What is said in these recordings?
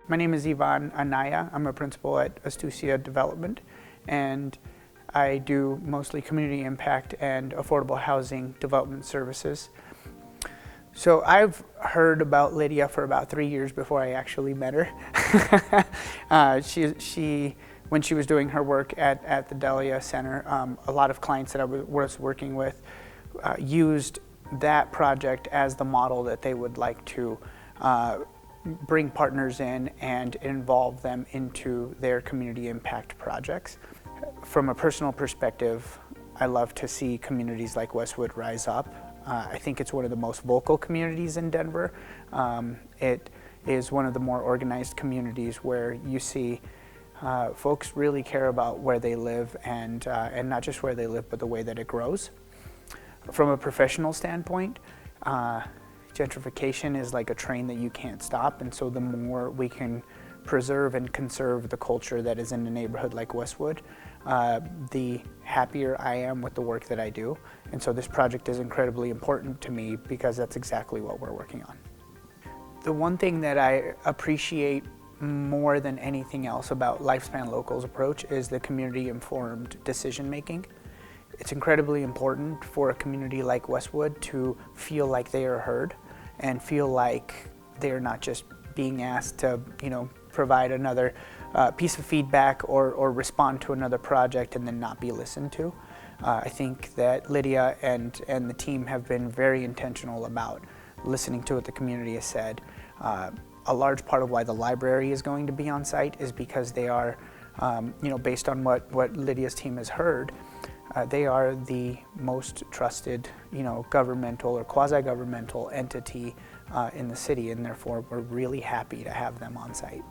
My name is Anaya. I'm a principal at Astucia Development, and I do mostly community impact and affordable housing development services. So I've heard about Lydia for about 3 years before I actually met her. When she was doing her work at the Delia Center, a lot of clients that I was working with used that project as the model that they would like to bring partners in and involve them into their community impact projects. From a personal perspective, I love to see communities like Westwood rise up. I think it's one of the most vocal communities in Denver. It is one of the more organized communities where you see folks really care about where they live and not just where they live, but the way that it grows. From a professional standpoint, gentrification is like a train that you can't stop, and so the more we can preserve and conserve the culture that is in a neighborhood like Westwood, the happier I am with the work that I do. And so this project is incredibly important to me because that's exactly what we're working on. The one thing that I appreciate more than anything else about Lifespan Local's approach is the community-informed decision-making. It's incredibly important for a community like Westwood to feel like they are heard and feel like they're not just being asked to, provide another piece of feedback or respond to another project and then not be listened to. I think that Lydia and the team have been very intentional about listening to what the community has said. A large part of why the library is going to be on site is because they are, based on what Lydia's team has heard, they are the most trusted, governmental or quasi-governmental entity in the city, and therefore we're really happy to have them on site.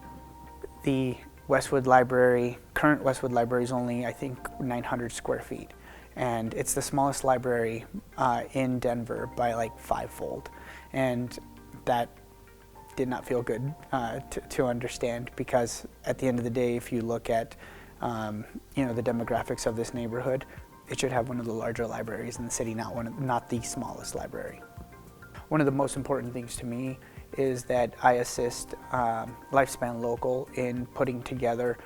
The Westwood Library, current Westwood Library is only, I think, 900 square feet, and it's the smallest library in Denver by like 5-fold, and that did not feel good to understand, because at the end of the day, if you look at the demographics of this neighborhood, it should have one of the larger libraries in the city, not the smallest library. One of the most important things to me is that I assist Lifespan Local in putting together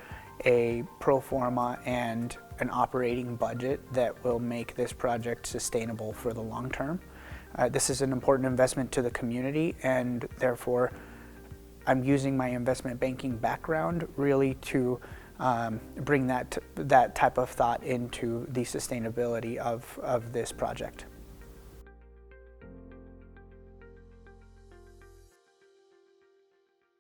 a pro forma and an operating budget that will make this project sustainable for the long term. This is an important investment to the community, and therefore I'm using my investment banking background really to bring that type of thought into the sustainability of this project.